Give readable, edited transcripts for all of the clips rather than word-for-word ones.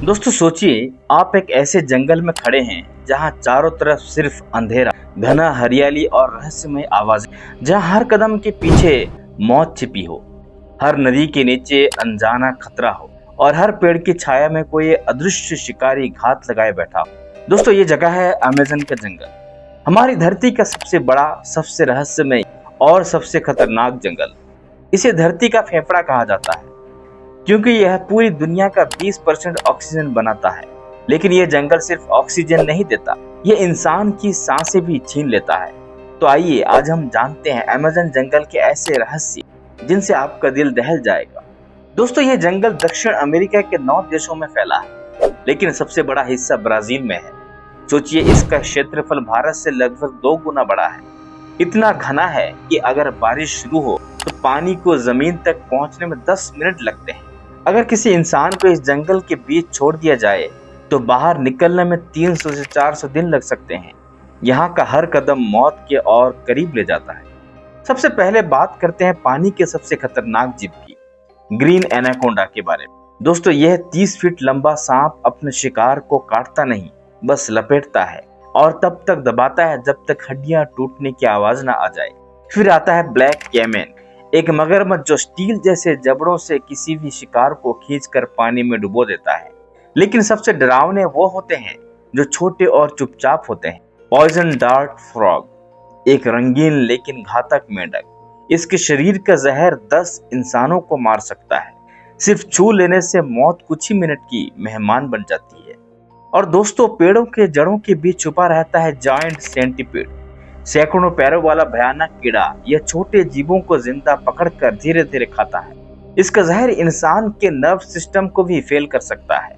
दोस्तों सोचिए, आप एक ऐसे जंगल में खड़े हैं जहां चारों तरफ सिर्फ अंधेरा, घना हरियाली और रहस्यमय आवाजें, जहां हर कदम के पीछे मौत छिपी हो, हर नदी के नीचे अनजाना खतरा हो और हर पेड़ की छाया में कोई अदृश्य शिकारी घात लगाए बैठा हो। दोस्तों ये जगह है अमेज़न का जंगल, हमारी धरती का सबसे बड़ा, सबसे रहस्यमय और सबसे खतरनाक जंगल। इसे धरती का फेफड़ा कहा जाता है क्योंकि यह पूरी दुनिया का 20% ऑक्सीजन बनाता है। लेकिन यह जंगल सिर्फ ऑक्सीजन नहीं देता, यह इंसान की सांसें भी छीन लेता है। तो आइए आज हम जानते हैं अमेज़न जंगल के ऐसे रहस्य जिनसे आपका दिल दहल जाएगा। दोस्तों यह जंगल दक्षिण अमेरिका के 9 देशों में फैला है, लेकिन सबसे बड़ा हिस्सा ब्राजील में है। सोचिए, इसका क्षेत्रफल भारत से लगभग 2 गुना बड़ा है। इतना घना है कि अगर बारिश शुरू हो तो पानी को जमीन तक पहुंचने में 10 मिनट लगते हैं। अगर किसी इंसान को इस जंगल के बीच छोड़ दिया जाए तो बाहर निकलने में 300 से 400 दिन लग सकते हैं। यहाँ का हर कदम मौत के और करीब ले जाता है। सबसे पहले बात करते हैं पानी के सबसे खतरनाक जीव की, ग्रीन एनाकोंडा के बारे में। दोस्तों यह 30 फीट लंबा सांप अपने शिकार को काटता नहीं, बस लपेटता है और तब तक दबाता है जब तक हड्डियां टूटने की आवाज ना आ जाए। फिर आता है ब्लैक कैमेन, एक मगरमच्छ जो स्टील जैसे जबड़ों से किसी भी शिकार को खींचकर पानी में डुबो देता है। लेकिन सबसे डरावने वो होते हैं जो छोटे और चुपचाप होते हैं। पॉइजन डार्ट फ्रॉग, एक रंगीन लेकिन घातक मेंढक। इसके शरीर का जहर 10 इंसानों को मार सकता है। सिर्फ छू लेने से मौत कुछ ही मिनट की मेहमान बन जाती है। और दोस्तों पेड़ों के जड़ों के बीच छुपा रहता है जायंट सेंटीपीड, सैकड़ों पैरों वाला भयानक कीड़ा। यह छोटे जीवों को जिंदा पकड़कर धीरे धीरे खाता है। इसका जहर इंसान के नर्व सिस्टम को भी फेल कर सकता है।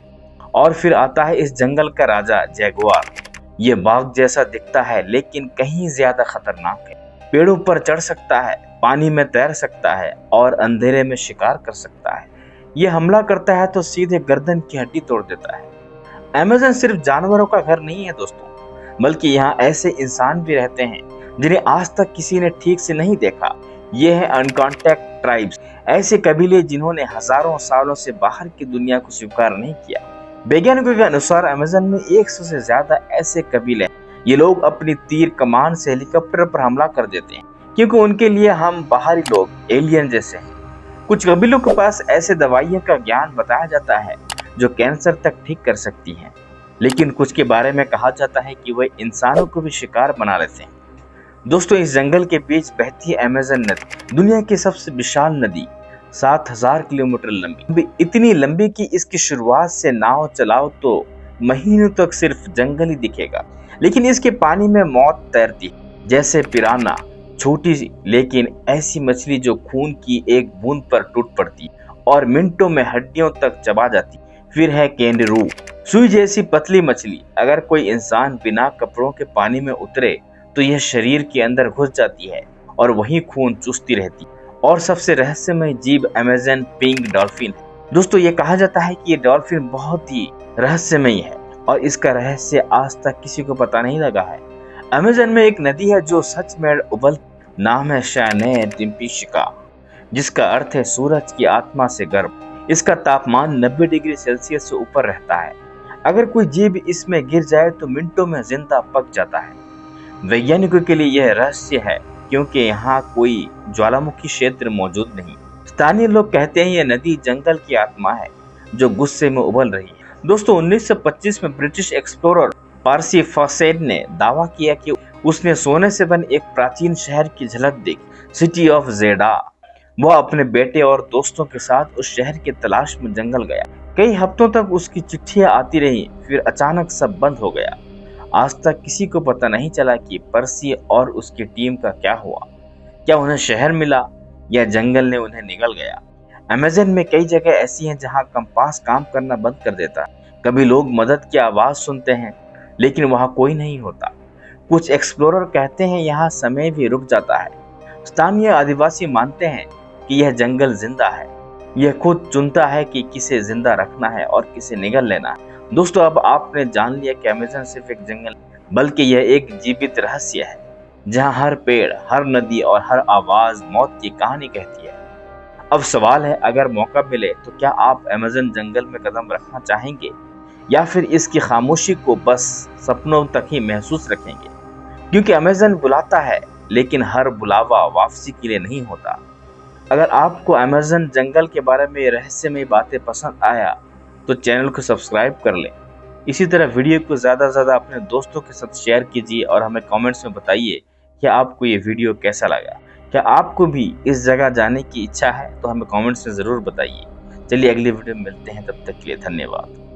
और फिर आता है इस जंगल का राजा जैगुआर। यह बाघ जैसा दिखता है लेकिन कहीं ज्यादा खतरनाक है। पेड़ों पर चढ़ सकता है, पानी में तैर सकता है और अंधेरे में शिकार कर सकता है। यह हमला करता है तो सीधे गर्दन की हड्डी तोड़ देता है। अमेज़न सिर्फ जानवरों का घर नहीं है दोस्तों, बल्कि यहाँ ऐसे इंसान भी रहते हैं जिन्हें आज तक किसी ने ठीक से नहीं देखा। ये है अनकॉन्टैक्ट ट्राइब्स, ऐसे कबीले जिन्होंने हजारों सालों से बाहर की दुनिया को स्वीकार नहीं किया। वैज्ञानिकों के अनुसार अमेज़न में 100 से ज्यादा ऐसे कबीले हैं। ये लोग अपनी तीर कमान से हेलीकॉप्टर पर हमला कर देते हैं क्योंकि उनके लिए हम बाहरी लोग एलियन जैसे हैं। कुछ कबीलों के पास ऐसे दवाइयों का ज्ञान बताया जाता है जो कैंसर तक ठीक कर सकती हैं, लेकिन कुछ के बारे में कहा जाता है कि वे इंसानों को भी शिकार बना लेते हैं। दोस्तों इस जंगल के बीच बहती है अमेज़न नदी, दुनिया की सबसे विशाल नदी, 7000 किलोमीटर लंबी। इतनी लंबी कि इसकी शुरुआत से नाव चलाओ तो महीनों तक सिर्फ जंगल ही दिखेगा। लेकिन इसके पानी में मौत तैरती है, जैसे पिराना, छोटी लेकिन ऐसी मछली जो खून की एक बूंद पर टूट पड़ती और मिनटों में हड्डियों तक चबा जाती। फिर है कैंगरू, सुई जैसी पतली मछली। अगर कोई इंसान बिना कपड़ों के पानी में उतरे तो यह शरीर के अंदर घुस जाती है और वहीं खून चूसती रहती। और सबसे रहस्यमय जीव अमेज़न पिंक डॉल्फिन है। दोस्तों ये कहा जाता है कि ये डॉल्फिन बहुत ही रहस्यमय है और इसका रहस्य आज तक किसी को पता नहीं लगा है। अमेज़न में एक नदी है जो सच में उबल, नाम है शैने टिम्पिशिका, जिसका अर्थ है सूरज की आत्मा से गर्म। इसका तापमान 90 डिग्री सेल्सियस से ऊपर रहता है। अगर कोई जीव इसमें गिर जाए तो मिनटों में जिंदा पक जाता है। वैज्ञानिकों के लिए यह रहस्य है क्योंकि यहाँ कोई ज्वालामुखी क्षेत्र मौजूद नहीं। स्थानीय लोग कहते हैं यह नदी जंगल की आत्मा है जो गुस्से में उबल रही है। दोस्तों 1925 में ब्रिटिश एक्सप्लोरर पर्सी फॉसेट ने दावा किया कि उसने सोने से बने एक प्राचीन शहर की झलक देखी, सिटी ऑफ जेडा। वह अपने बेटे और दोस्तों के साथ उस शहर की तलाश में जंगल गया। कई हफ्तों तक उसकी चिट्ठियां आती रही, फिर अचानक सब बंद हो गया। आज तक किसी को पता नहीं चला कि पर्सी और उसकी टीम का क्या हुआ। क्या उन्हें शहर मिला या जंगल ने उन्हें निगल गया। अमेज़न में कई जगह ऐसी हैं जहां कंपास काम करना बंद कर देता है। कभी लोग मदद की आवाज सुनते हैं लेकिन वहां कोई नहीं होता। कुछ एक्सप्लोरर कहते हैं यहाँ समय भी रुक जाता है। स्थानीय आदिवासी मानते हैं कि यह जंगल जिंदा है, यह खुद चुनता है कि किसे जिंदा रखना है और किसे निगल लेना है। दोस्तों अब आपने जान लिया कि अमेज़न सिर्फ एक जंगल बल्कि यह एक जीवित रहस्य है जहां हर पेड़, हर नदी और हर आवाज मौत की कहानी कहती है। अब सवाल है, अगर मौका मिले तो क्या आप अमेज़न जंगल में कदम रखना चाहेंगे? या फिर इसकी खामोशी को बस सपनों तक ही महसूस रखेंगे? क्योंकि अमेज़न बुलाता है, लेकिन हर बुलावा वापसी के लिए नहीं होता। अगर आपको अमेज़न जंगल के बारे में रहस्यमय बातें पसंद आया तो चैनल को सब्सक्राइब कर लें। इसी तरह वीडियो को ज़्यादा से ज़्यादा अपने दोस्तों के साथ शेयर कीजिए और हमें कमेंट्स में बताइए कि आपको ये वीडियो कैसा लगा। क्या आपको भी इस जगह जाने की इच्छा है? तो हमें कमेंट्स में ज़रूर बताइए। चलिए अगली वीडियो में मिलते हैं, तब तक के लिए धन्यवाद।